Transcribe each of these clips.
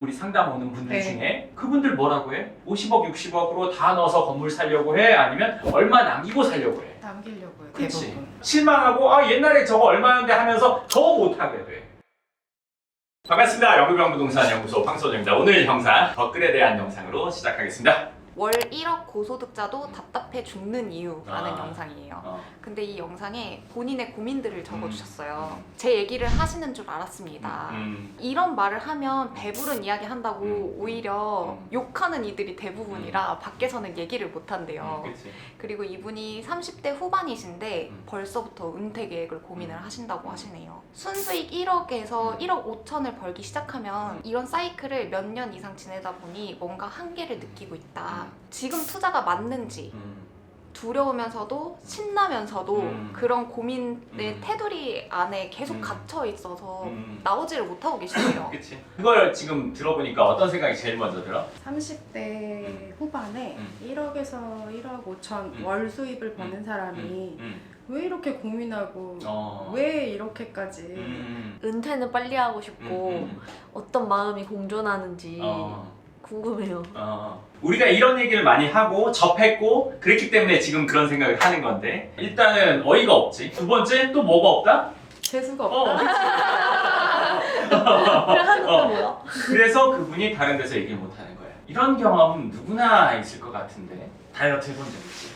우리 상담 오는 분들 네. 중에 그분들 뭐라고 해? 50억, 60억으로 다 넣어서 건물 살려고 해? 아니면 얼마 남기고 살려고 해? 남기려고요. 그치? 대부분. 실망하고 아 옛날에 저거 얼마였는데 하면서 더 못하게 돼. 반갑습니다. 영국영부동산 연구소 황소정입니다. 오늘 영상 댓글에 대한 영상으로 시작하겠습니다. 월 1억 고소득자도 답답해 죽는 이유라는 아. 영상이에요. 근데 이 영상에 본인의 고민들을 적어주셨어요. 제 얘기를 하시는 줄 알았습니다. 이런 말을 하면 배부른 이야기 한다고 오히려 욕하는 이들이 대부분이라 밖에서는 얘기를 못 한대요. 그치. 그리고 이분이 30대 후반이신데 벌써부터 은퇴 계획을 고민을 하신다고 하시네요. 순수익 1억에서 1억 5천을 벌기 시작하면 이런 사이클을 몇 년 이상 지내다 보니 뭔가 한계를 느끼고 있다. 지금 투자가 맞는지 두려우면서도 신나면서도 그런 고민의 테두리 안에 계속 갇혀 있어서 나오지를 못하고 계시네요. 그치. 그걸 지금 들어보니까 어떤 생각이 제일 먼저 들어? 30대 후반에 1억에서 1억 5천 월 수입을 버는 사람이 왜 이렇게 고민하고 왜 이렇게까지 은퇴는 빨리 하고 싶고 어떤 마음이 공존하는지 궁금해요. 우리가 이런 얘기를 많이 하고 접했고 그랬기 때문에 지금 그런 생각을 하는 건데 일단은 어이가 없지. 두 번째 또 뭐가 없다? 재수가 없다. 하는 게 뭐야? 그래서 그분이 다른 데서 얘기를 못 하는 거야. 이런 경험 누구나 있을 것 같은데 다이어트 해본 적 있지?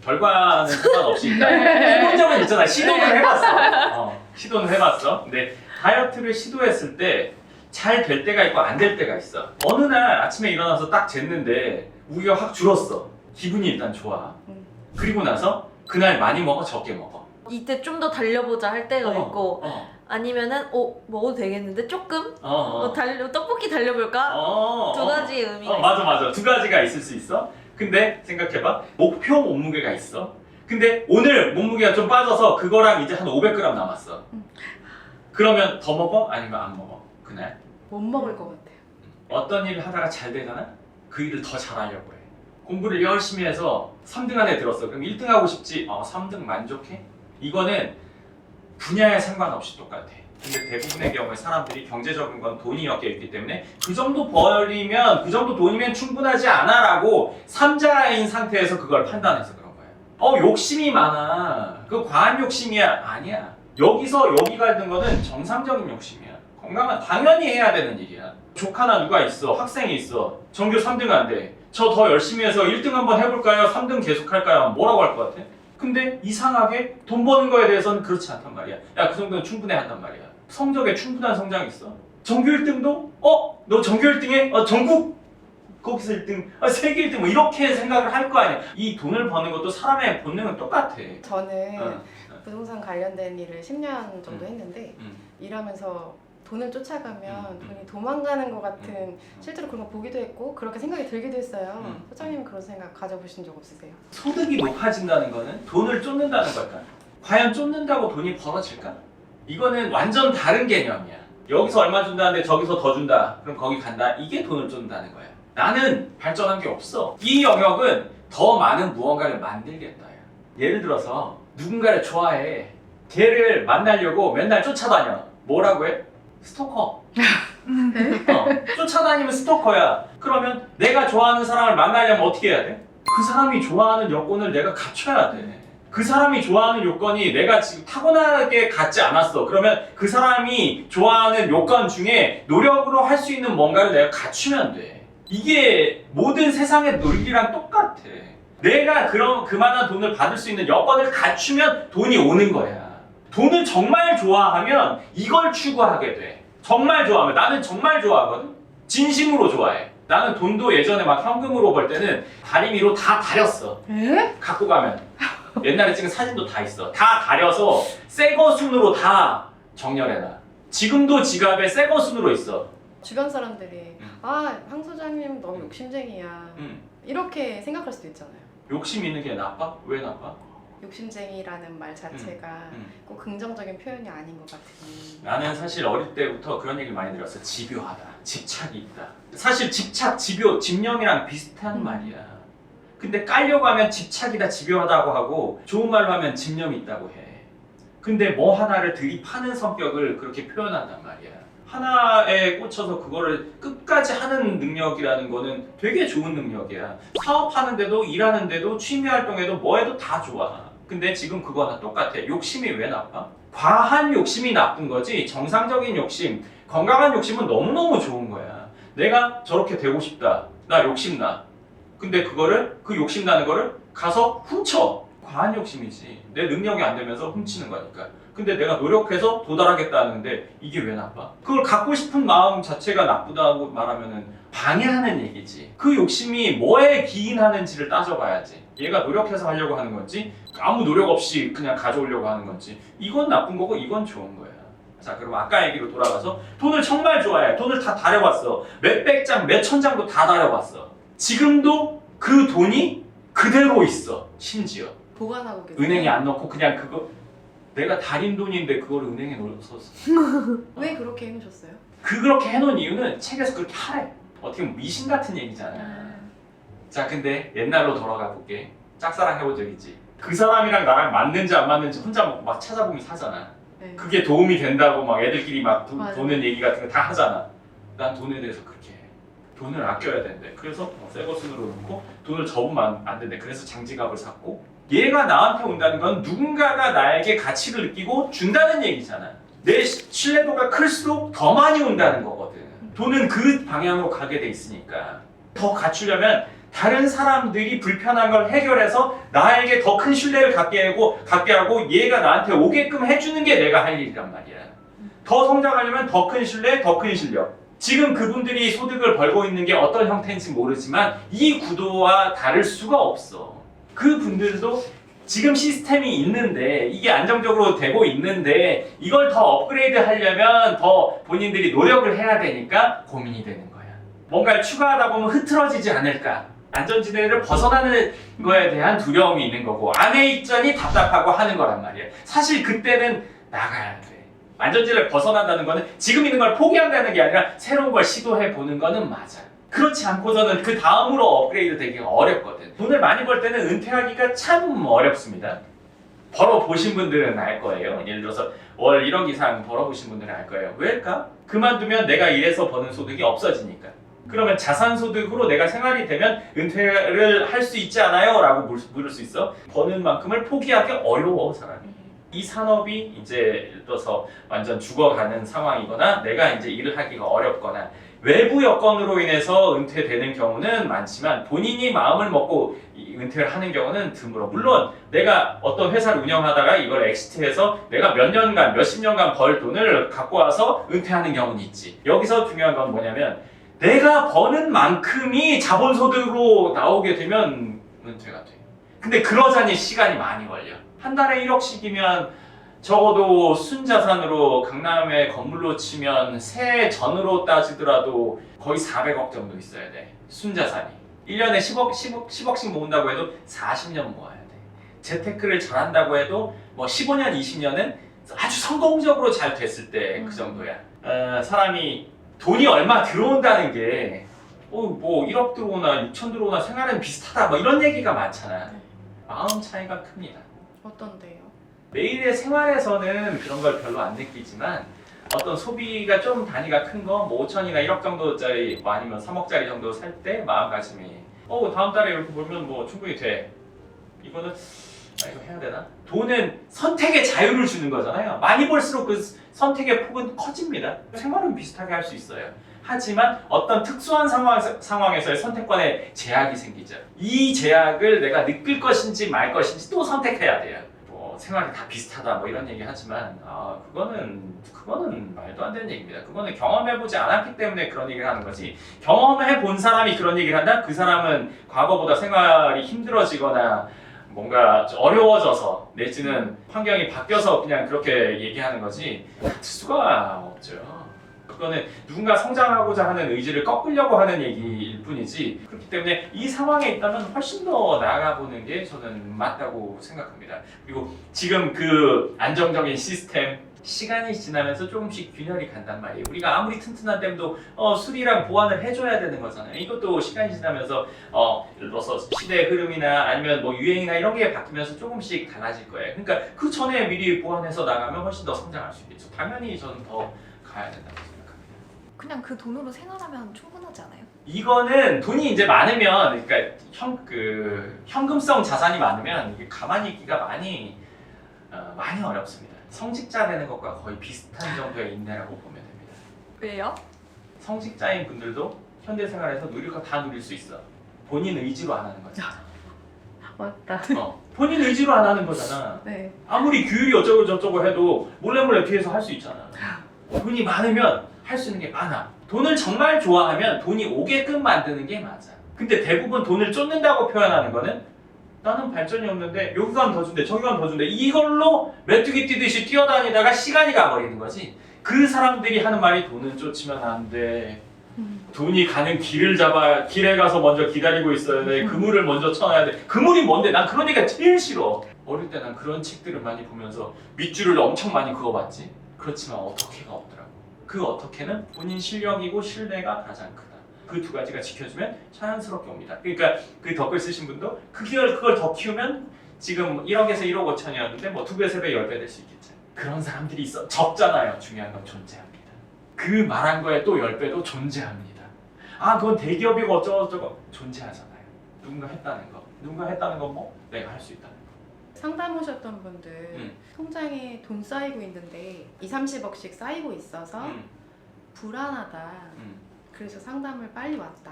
결과는 상관없이 일단 해본 적은 있잖아. 시도는 해봤어. 시도는 해봤어. 근데 다이어트를 시도했을 때 잘 될 때가 있고 안 될 때가 있어. 어느 날 아침에 일어나서 딱 쟀는데 무게가 확 줄었어. 기분이 일단 좋아. 그리고 나서 그날 많이 먹어, 적게 먹어. 이때 좀 더 달려보자 할 때가 있고 아니면은 먹어도 되겠는데 조금? 떡볶이 달려볼까? 두 가지 의미가 있어. 맞아. 두 가지가 있을 수 있어. 근데 생각해봐. 목표 몸무게가 있어. 근데 오늘 몸무게가 좀 빠져서 그거랑 이제 한 500g 남았어. 그러면 더 먹어? 아니면 안 먹어? 그날? 못 먹을 것 같아요. 어떤 일을 하다가 잘 되잖아? 그 일을 더 잘하려고 해. 공부를 열심히 해서 3등 안에 들었어. 그럼 1등 하고 싶지? 3등 만족해? 이거는 분야에 상관없이 똑같아. 근데 대부분의 경우에 사람들이 경제적인 건 돈이 엮여있기 때문에 그 정도 벌이면 그 정도 돈이면 충분하지 않아 라고 삼자인 상태에서 그걸 판단해서 그런 거야. 욕심이 많아. 그거 과한 욕심이야. 아니야. 여기서 여기 가는 거는 정상적인 욕심이야. 건강은 당연히 해야 되는 일이야. 조카나 누가 있어. 학생이 있어. 전교 3등 안 돼. 저 더 열심히 해서 1등 한번 해볼까요? 3등 계속 할까요? 뭐라고 할 것 같아? 근데 이상하게 돈 버는 거에 대해서는 그렇지 않단 말이야. 야, 그 정도는 충분해 한단 말이야. 성적에 충분한 성장이 있어. 전교 1등도? 너 전교 1등에? 전국? 거기서 1등? 세계 1등? 뭐 이렇게 생각을 할 거 아니야. 이 돈을 버는 것도 사람의 본능은 똑같아. 저는 부동산 관련된 일을 10년 정도 했는데 일하면서 돈을 쫓아가면 돈이 도망가는 것 같은 실제로 그런 거 보기도 했고 그렇게 생각이 들기도 했어요. 소장님은 그런 생각 가져보신 적 없으세요? 소득이 높아진다는 거는 돈을 쫓는다는 걸까? 과연 쫓는다고 돈이 벌어질까? 이거는 완전 다른 개념이야. 여기서 얼마 준다는데 저기서 더 준다. 그럼 거기 간다. 이게 돈을 쫓는다는 거야. 나는 발전한 게 없어. 이 영역은 더 많은 무언가를 만들겠다. 예를 들어서 누군가를 좋아해. 걔를 만나려고 맨날 쫓아다녀. 뭐라고 해? 스토커. 쫓아다니면 스토커야. 그러면 내가 좋아하는 사람을 만나려면 어떻게 해야 돼? 그 사람이 좋아하는 여건을 내가 갖춰야 돼. 그 사람이 좋아하는 요건이 내가 지금 타고나게 갖지 않았어. 그러면 그 사람이 좋아하는 요건 중에 노력으로 할 수 있는 뭔가를 내가 갖추면 돼. 이게 모든 세상의 논리랑 똑같아. 내가 그만한 돈을 받을 수 있는 여건을 갖추면 돈이 오는 거야. 돈을 정말 좋아하면 이걸 추구하게 돼. 정말 좋아하면. 나는 정말 좋아하거든. 진심으로 좋아해. 나는 돈도 예전에 막 현금으로 벌 때는 다리미로 다 다렸어. 갖고 가면. 옛날에 찍은 사진도 다 있어. 다 다려서 새거 순으로 다 정렬해놔. 지금도 지갑에 새거 순으로 있어. 주변 사람들이 황 소장님 너무 욕심쟁이야 이렇게 생각할 수도 있잖아요. 욕심 있는 게 나빠? 왜 나빠? 욕심쟁이라는 말 자체가 꼭 긍정적인 표현이 아닌 것 같으니 나는 사실 어릴 때부터 그런 얘기를 많이 들었어. 집요하다. 집착이 있다. 사실 집착, 집요, 집념이랑 비슷한 말이야. 근데 깔려고 하면 집착이다, 집요하다고 하고 좋은 말로 하면 집념이 있다고 해. 근데 뭐 하나를 들이파는 성격을 그렇게 표현한단 말이야. 하나에 꽂혀서 그거를 끝까지 하는 능력이라는 거는 되게 좋은 능력이야. 사업하는데도 일하는데도 취미활동에도 뭐해도 다 좋아. 근데 지금 그거나 똑같아. 욕심이 왜 나빠? 과한 욕심이 나쁜 거지 정상적인 욕심, 건강한 욕심은 너무너무 좋은 거야. 내가 저렇게 되고 싶다. 나 욕심나. 근데 그 욕심나는 거를 가서 훔쳐. 과한 욕심이지. 내 능력이 안 되면서 훔치는 거니까. 근데 내가 노력해서 도달하겠다는데 이게 왜 나빠? 그걸 갖고 싶은 마음 자체가 나쁘다고 말하면은 방해하는 얘기지. 그 욕심이 뭐에 기인하는지를 따져봐야지. 얘가 노력해서 하려고 하는 건지 아무 노력 없이 그냥 가져오려고 하는 건지 이건 나쁜 거고 이건 좋은 거야. 자, 그럼 아까 얘기로 돌아가서 돈을 정말 좋아해. 돈을 다 다려봤어. 몇백 장, 몇천 장도 다 다려봤어. 지금도 그 돈이 그대로 있어. 심지어 보관하고 계세요? 은행에 안 넣고 그냥 그거 내가 다린 돈인데 그걸 은행에 넣었어. 왜 그렇게 해놓으셨어요? 그렇게 해놓은 이유는 책에서 그렇게 하래. 어떻게 보면 미신 같은 얘기잖아. 자, 근데 옛날로 돌아가 볼게. 짝사랑 해본 적 있지? 그 사람이랑 나랑 맞는지 안 맞는지 혼자 막 찾아보면 사잖아. 네. 그게 도움이 된다고 막 애들끼리 막 맞아. 도는 얘기 같은 거 다 하잖아. 난 돈에 대해서 그렇게 해. 돈을 아껴야 된대. 그래서 새거 순으로 놓고 돈을 접으면 안 된대. 그래서 장지갑을 샀고 얘가 나한테 온다는 건 누군가가 나에게 가치를 느끼고 준다는 얘기잖아. 내 신뢰도가 클수록 더 많이 온다는 거거든. 돈은 그 방향으로 가게 돼 있으니까 더 갖추려면 다른 사람들이 불편한 걸 해결해서 나에게 더 큰 신뢰를 갖게 하고 얘가 나한테 오게끔 해주는 게 내가 할 일이란 말이야. 더 성장하려면 더 큰 신뢰, 더 큰 실력. 지금 그분들이 소득을 벌고 있는 게 어떤 형태인지 모르지만 이 구도와 다를 수가 없어. 그분들도 지금 시스템이 있는데 이게 안정적으로 되고 있는데 이걸 더 업그레이드 하려면 더 본인들이 노력을 해야 되니까 고민이 되는 거야. 뭔가를 추가하다 보면 흐트러지지 않을까. 안전지대를 벗어나는 거에 대한 두려움이 있는 거고 안에 있자니 답답하고 하는 거란 말이야. 사실 그때는 나가야 돼. 안전지대를 벗어난다는 거는 지금 있는 걸 포기한다는 게 아니라 새로운 걸 시도해 보는 거는 맞아. 그렇지 않고서는 그 다음으로 업그레이드 되기가 어렵거든. 돈을 많이 벌 때는 은퇴하기가 참 어렵습니다. 벌어보신 분들은 알 거예요. 예를 들어서 월 1억 이상 벌어보신 분들은 알 거예요. 왜일까? 그만두면 내가 일해서 버는 소득이 없어지니까. 그러면 자산소득으로 내가 생활이 되면 은퇴를 할 수 있지 않아요? 라고 물을 수 있어. 버는 만큼을 포기하기 어려워 사람이. 이 산업이 이제 예를 들어서 완전 죽어가는 상황이거나 내가 이제 일을 하기가 어렵거나 외부 여건으로 인해서 은퇴되는 경우는 많지만 본인이 마음을 먹고 은퇴를 하는 경우는 드물어. 물론 내가 어떤 회사를 운영하다가 이걸 엑시트해서 내가 몇 년간, 몇십 년간 벌 돈을 갖고 와서 은퇴하는 경우는 있지. 여기서 중요한 건 뭐냐면 내가 버는 만큼이 자본소득으로 나오게 되면 은퇴가 돼. 근데 그러자니 시간이 많이 걸려. 한 달에 1억씩이면 적어도 순자산으로 강남에 건물로 치면 세 전으로 따지더라도 거의 400억 정도 있어야 돼. 순자산이. 1년에 10억씩 모은다고 해도 40년 모아야 돼. 재테크를 잘한다고 해도 뭐 15년, 20년은 아주 성공적으로 잘 됐을 때 그 정도야. 사람이 돈이 얼마 들어온다는 게 뭐 1억 들어오나 6천 들어오나 생활은 비슷하다 뭐 이런 얘기가 많잖아. 마음 차이가 큽니다. 어떤데요? 매일의 생활에서는 그런 걸 별로 안 느끼지만 어떤 소비가 좀 단위가 큰 거 뭐 5천이나 1억 정도짜리 뭐 아니면 3억짜리 정도 살 때 마음가짐이 다음 달에 이렇게 벌면 뭐 충분히 돼. 이거는 이거 해야 되나? 돈은 선택의 자유를 주는 거잖아요. 많이 벌수록 그 선택의 폭은 커집니다. 생활은 비슷하게 할 수 있어요. 하지만 어떤 특수한 상황에서의 선택권에 제약이 생기죠. 이 제약을 내가 느낄 것인지 말 것인지 또 선택해야 돼요. 생활이 다 비슷하다 뭐 이런 얘기 하지만 그거는 말도 안 되는 얘기입니다. 그거는 경험해보지 않았기 때문에 그런 얘기를 하는 거지. 경험해본 사람이 그런 얘기를 한다? 그 사람은 과거보다 생활이 힘들어지거나 뭔가 어려워져서 내지는 환경이 바뀌어서 그냥 그렇게 얘기하는 거지 같을 수가 없죠. 그거는 누군가 성장하고자 하는 의지를 꺾으려고 하는 얘기일 뿐이지. 그렇기 때문에 이 상황에 있다면 훨씬 더 나아가보는 게 저는 맞다고 생각합니다. 그리고 지금 그 안정적인 시스템 시간이 지나면서 조금씩 균열이 간단 말이에요. 우리가 아무리 튼튼한 댐도 수리랑 보완을 해줘야 되는 거잖아요. 이것도 시간이 지나면서 예를 들어서 시대의 흐름이나 아니면 뭐 유행이나 이런 게 바뀌면서 조금씩 달라질 거예요. 그러니까 그 전에 미리 보완해서 나가면 훨씬 더 성장할 수 있겠죠. 당연히 저는 더 가야 된다고 생각합니다. 그냥 그 돈으로 생활하면 충분하지 않아요? 이거는 돈이 이제 많으면, 그러니까 현금성 자산이 많으면 이게 가만히 있기가 많이 어렵습니다. 성직자 되는 것과 거의 비슷한 정도의 인내라고 보면 됩니다. 왜요? 성직자인 분들도 현대 생활에서 누릴 거 다 누릴 수 있어. 본인 의지로 안 하는 거잖아. 맞다. 본인 의지로 안 하는 거잖아. 네. 아무리 규율이 어쩌고 저쩌고 해도 몰래 뒤에서 할 수 있잖아. 돈이 많으면 할 수 있는 게 많아. 돈을 정말 좋아하면 돈이 오게끔 만드는 게 맞아. 근데 대부분 돈을 쫓는다고 표현하는 거는 나는 발전이 없는데 여기 가면 더 준대 저기 가면 더 준대 이걸로 메뚜기 뛰듯이 뛰어다니다가 시간이 가버리는 거지. 그 사람들이 하는 말이 돈은 쫓으면 안 돼. 돈이 가는 길을 잡아 길에 가서 먼저 기다리고 있어야 돼. 그물을 먼저 쳐놔야 돼. 그물이 뭔데? 난 그런 얘기가 제일 싫어. 어릴 때 난 그런 책들을 많이 보면서 밑줄을 엄청 많이 그어봤지. 그렇지만 어떻게가 없더라고. 그 어떻게는 본인 실력이고 신뢰가 가장 크다. 그 두 가지가 지켜주면 자연스럽게 옵니다. 그러니까 그 댓글 쓰신 분도 그걸 더 키우면 지금 1억에서 1억 5천이었는데 뭐 2배, 3배, 10배 될 수 있겠죠. 그런 사람들이 있어. 적잖아요. 중요한 건 존재합니다. 그 말한 거에 또 10배도 존재합니다. 아 그건 대기업이고 어쩌고저쩌고 존재하잖아요. 누군가 했다는 거. 누군가 했다는 건 뭐? 내가 할 수 있다는 거. 상담 오셨던 분들 통장에 돈 쌓이고 있는데 20-30억씩 쌓이고 있어서 불안하다. 그래서 상담을 빨리 왔다.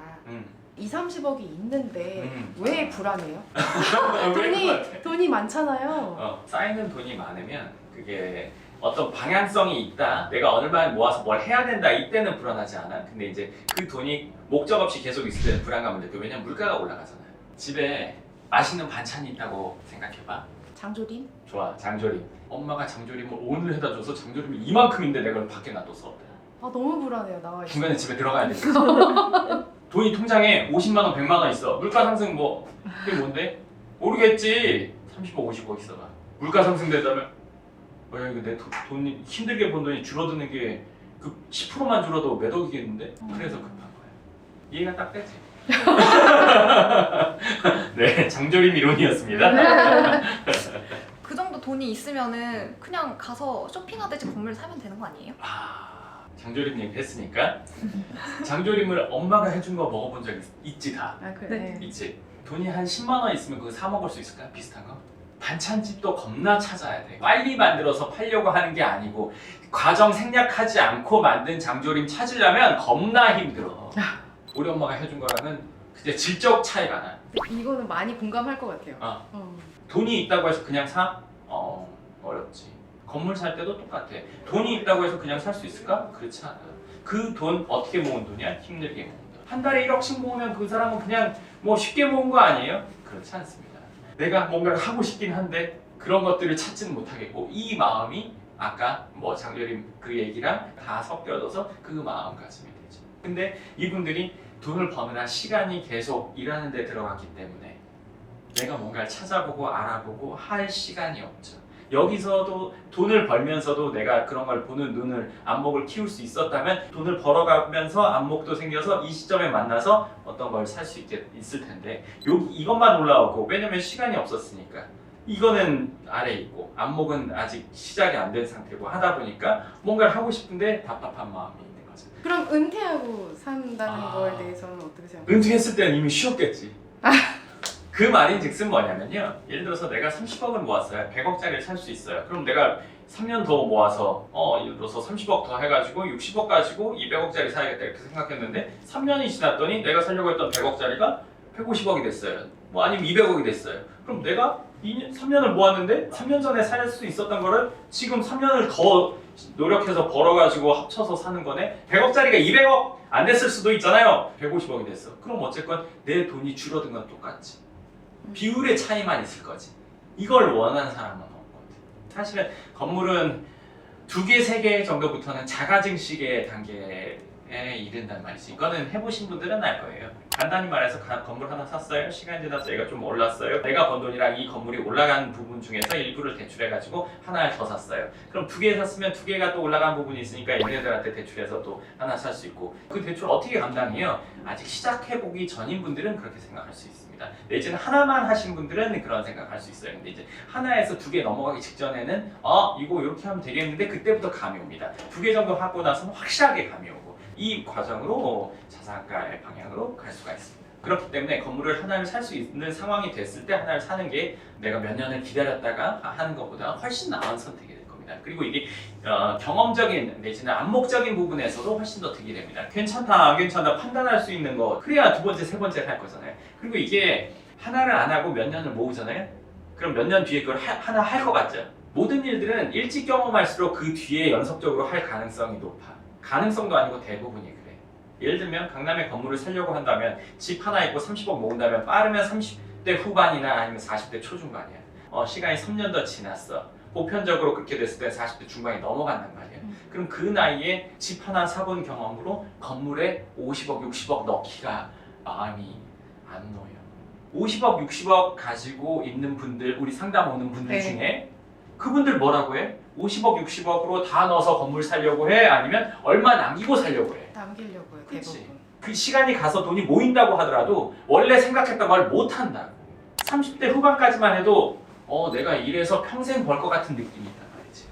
20-30억이 있는데 왜 불안해요? 돈이 많잖아요. 쌓이는 돈이 많으면 그게 어떤 방향성이 있다. 내가 얼마 모아서 뭘 해야 된다. 이때는 불안하지 않아. 근데 이제 그 돈이 목적 없이 계속 있을 때는 불안감을 느껴. 왜냐면 물가가 올라가잖아요. 집에 맛있는 반찬이 있다고 생각해봐. 장조림? 좋아, 장조림. 엄마가 장조림을 오늘 해다 줘서 장조림이 이만큼인데 내가 그걸 밖에 놔뒀어. 아 너무 불안해요. 나와 있어. 중간에 집에 들어가야 돼. 돈이 통장에 50만 원, 100만 원 있어. 물가 상승 뭐 그게 뭔데? 모르겠지. 30억, 50억 있어봐. 물가 상승된다면 야 이거 내 돈이 힘들게 번 돈이 줄어드는 게 그 10%만 줄어도 몇 억이겠는데? 그래서 급한 거야. 이해가 딱 되지? 네, 장조림 이론이었습니다. 그 정도 돈이 있으면은 그냥 가서 쇼핑하듯이 건물 사면 되는 거 아니에요? 장조림 얘기 했으니까 장조림을 엄마가 해준 거 먹어본 적 있지 다? 아 그래. 네. 있지? 돈이 한 10만 원 있으면 그거 사 먹을 수 있을까? 비슷한 거? 반찬집도 겁나 찾아야 돼. 빨리 만들어서 팔려고 하는 게 아니고 과정 생략하지 않고 만든 장조림 찾으려면 겁나 힘들어. 우리 엄마가 해준 거랑은 진짜 질적 차이가 나. 이거는 많이 공감할 것 같아요. 돈이 있다고 해서 그냥 사? 어렵지. 건물 살 때도 똑같아. 돈이 있다고 해서 그냥 살 수 있을까? 그렇지 않아. 그 돈 어떻게 모은 돈이야? 힘들게 모은 돈. 한 달에 1억씩 모으면 그 사람은 그냥 뭐 쉽게 모은 거 아니에요? 그렇지 않습니다. 내가 뭔가를 하고 싶긴 한데 그런 것들을 찾지는 못하겠고 이 마음이 아까 뭐 장조림 그 얘기랑 다 섞여져서 그 마음가짐이 되죠. 근데 이분들이 돈을 버느라 시간이 계속 일하는 데 들어갔기 때문에 내가 뭔가를 찾아보고 알아보고 할 시간이 없죠. 여기서도 돈을 벌면서도 내가 그런 걸 보는 눈을 안목을 키울 수 있었다면 돈을 벌어가면서 안목도 생겨서 이 시점에 만나서 어떤 걸 살 수 있을 텐데 이것만 올라오고 왜냐면 시간이 없었으니까 이거는 아래에 있고 안목은 아직 시작이 안 된 상태고 하다 보니까 뭔가를 하고 싶은데 답답한 마음이 있는 거죠. 그럼 은퇴하고 산다는 거에 대해서는 어떻게 생각해요? 은퇴했을 때는 이미 쉬었겠지. 그 말인즉슨 뭐냐면요. 예를 들어서 내가 30억을 모았어요. 100억짜리를 살 수 있어요. 그럼 내가 3년 더 모아서 예를 들어서 30억 더 해가지고 60억 가지고 200억짜리 사야겠다 이렇게 생각했는데 3년이 지났더니 내가 살려고 했던 100억짜리가 150억이 됐어요. 뭐 아니면 200억이 됐어요. 그럼 내가 3년을 모았는데 3년 전에 살 수 있었던 거를 지금 3년을 더 노력해서 벌어가지고 합쳐서 사는 거네. 100억짜리가 200억 안 됐을 수도 있잖아요. 150억이 됐어. 그럼 어쨌건 내 돈이 줄어든 건 똑같지. 비율의 차이만 있을 거지. 이걸 원하는 사람은 없거든. 사실은 건물은 2개, 3개 정도부터는 자가증식의 단계에 이른단 말이지. 이거는 해보신 분들은 알 거예요. 간단히 말해서 건물 하나 샀어요. 시간 지나서 얘가 좀 올랐어요. 내가 번 돈이랑 이 건물이 올라간 부분 중에서 일부를 대출해가지고 하나를 더 샀어요. 그럼 2개 샀으면 2개가 또 올라간 부분이 있으니까 얘네들한테 대출해서 또 하나 살 수 있고 그 대출 어떻게 감당해요? 아직 시작해보기 전인 분들은 그렇게 생각할 수 있습니다. 내지는 하나만 하신 분들은 그런 생각할 수 있어요. 근데 이제 하나에서 2개 넘어가기 직전에는 이거 이렇게 하면 되겠는데 그때부터 감이 옵니다. 2개 정도 하고 나서는 확실하게 감이 오고 이 과정으로 자산가의 방향으로 갈 수가 있습니다. 그렇기 때문에 건물을 하나를 살 수 있는 상황이 됐을 때 하나를 사는 게 내가 몇 년을 기다렸다가 하는 것보다 훨씬 나은 선택이 될 겁니다. 그리고 이게 경험적인 내지는 안목적인 부분에서도 훨씬 더 득이 됩니다. 괜찮다 안 괜찮다 판단할 수 있는 거 그래야 두 번째 세 번째를 할 거잖아요. 그리고 이게 하나를 안 하고 몇 년을 모으잖아요. 그럼 몇 년 뒤에 그걸 하나 할 것 같죠. 모든 일들은 일찍 경험할수록 그 뒤에 연속적으로 할 가능성이 높아. 가능성도 아니고 대부분이 그래. 예를 들면 강남에 건물을 사려고 한다면 집 하나 있고 30억 모은다면 빠르면 30대 후반이나 아니면 40대 초중반이야. 시간이 3년 더 지났어. 보편적으로 그렇게 됐을 때 40대 중반이 넘어간단 말이야. 그럼 그 나이에 집 하나 사본 경험으로 건물에 50억, 60억 넣기가 마음이 안 놓여. 50억, 60억 가지고 있는 분들, 우리 상담 오는 분들 네. 중에 그분들 뭐라고 해? 50억, 60억으로 다 넣어서 건물 사려고 해? 아니면 얼마 남기고 사려고 해? 남기려고요, 그치. 대부분. 그 시간이 가서 돈이 모인다고 하더라도 원래 생각했던 걸 못 한다고. 30대 후반까지만 해도 내가 이래서 평생 벌 것 같은 느낌이 있단 말이지.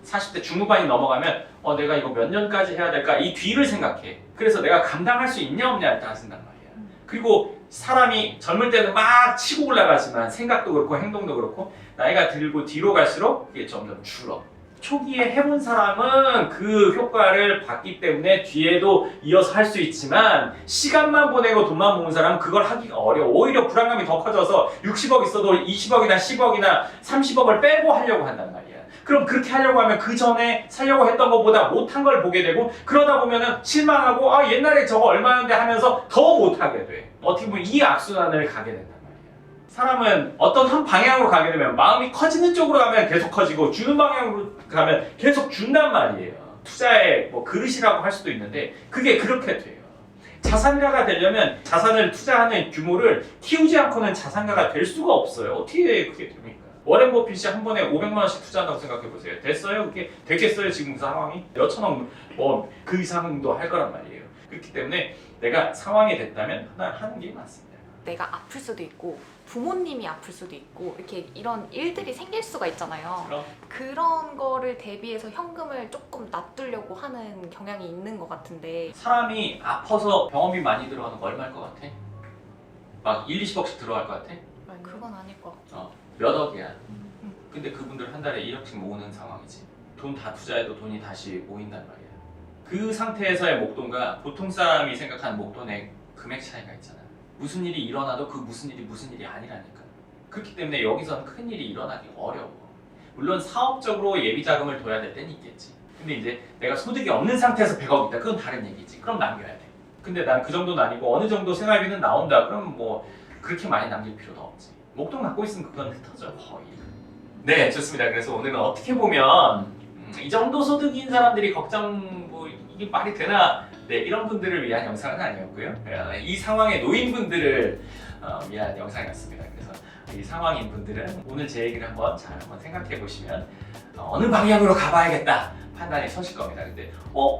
40대 중후반이 넘어가면 내가 이거 몇 년까지 해야 될까? 이 뒤를 생각해. 그래서 내가 감당할 수 있냐 없냐를 따진단 말이야. 그리고 사람이 젊을 때는 막 치고 올라가지만 생각도 그렇고 행동도 그렇고 나이가 들고 뒤로 갈수록 이게 점점 줄어. 초기에 해본 사람은 그 효과를 봤기 때문에 뒤에도 이어서 할 수 있지만 시간만 보내고 돈만 모은 사람은 그걸 하기가 어려워. 오히려 불안감이 더 커져서 60억 있어도 20억이나 10억이나 30억을 빼고 하려고 한단 말이야. 그럼 그렇게 하려고 하면 그 전에 살려고 했던 것보다 못한 걸 보게 되고 그러다 보면은 실망하고 옛날에 저거 얼마였는데 하면서 더 못하게 돼. 어떻게 보면 이 악순환을 가게 된단 말이야. 사람은 어떤 한 방향으로 가게 되면 마음이 커지는 쪽으로 가면 계속 커지고 주는 방향으로 가면 계속 준단 말이에요. 투자의 뭐 그릇이라고 할 수도 있는데 그게 그렇게 돼요. 자산가가 되려면 자산을 투자하는 규모를 키우지 않고는 자산가가 될 수가 없어요. 어떻게 그게 됩니까? 워렌 버핏이 한 번에 500만 원씩 투자한다고 생각해 보세요. 됐어요? 그게 되겠어요? 지금 상황이? 몇천억 뭐 그 이상도 할 거란 말이에요. 그렇기 때문에 내가 상황이 됐다면 하나 하는 게 맞습니다. 내가 아플 수도 있고 부모님이 아플 수도 있고 이렇게 이런 일들이 생길 수가 있잖아요. 그럼 그런 거를 대비해서 현금을 조금 놔두려고 하는 경향이 있는 것 같은데 사람이 아파서 병원비 많이 들어가는 거 얼마일 것 같아? 막 1, 20억씩 들어갈 것 같아? 아니요. 그건 아닐 것 같아. 몇 억이야. 근데 그분들 한 달에 1억씩 모으는 상황이지. 돈 다 투자해도 돈이 다시 모인단 말이야. 그 상태에서의 목돈과 보통 사람이 생각하는 목돈의 금액 차이가 있잖아. 무슨 일이 일어나도 그 무슨 일이 아니라니까. 그렇기 때문에 여기서는 큰 일이 일어나기 어려워. 물론 사업적으로 예비 자금을 둬야 될 때는 있겠지. 근데 이제 내가 소득이 없는 상태에서 100억 있다. 그건 다른 얘기지. 그럼 남겨야 돼. 근데 난 그 정도는 아니고 어느 정도 생활비는 나온다. 그럼 뭐 그렇게 많이 남길 필요도 없지. 목돈 갖고 있으면 그건 흩어져 거의. 네, 좋습니다. 그래서 오늘은 어떻게 보면 이 정도 소득인 사람들이 걱정 뭐 이게 말이 되나? 네, 이런 분들을 위한 영상은 아니었고요. 이 상황에 놓인 분들을 위한 영상이었습니다. 그래서 이 상황인 분들은 오늘 제 얘기를 한번 잘 한번 생각해 보시면 어느 방향으로 가봐야겠다 판단이 서실 겁니다. 근데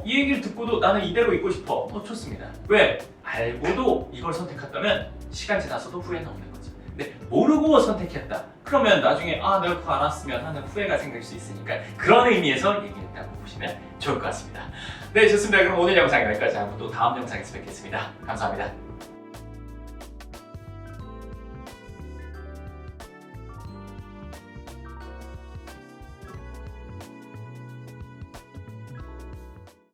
이 얘기를 듣고도 나는 이대로 있고 싶어. 좋습니다. 왜? 알고도 이걸 선택했다면 시간 지나서도 후회는 없는 거죠. 근데 모르고 선택했다. 그러면 나중에 내가 그거 안 왔으면 하는 후회가 생길 수 있으니까 그런 의미에서 얘기했다고 보시면 좋을 것 같습니다. 네, 좋습니다. 그럼 오늘 영상 여기까지 하고 또 다음 영상에서 뵙겠습니다. 감사합니다.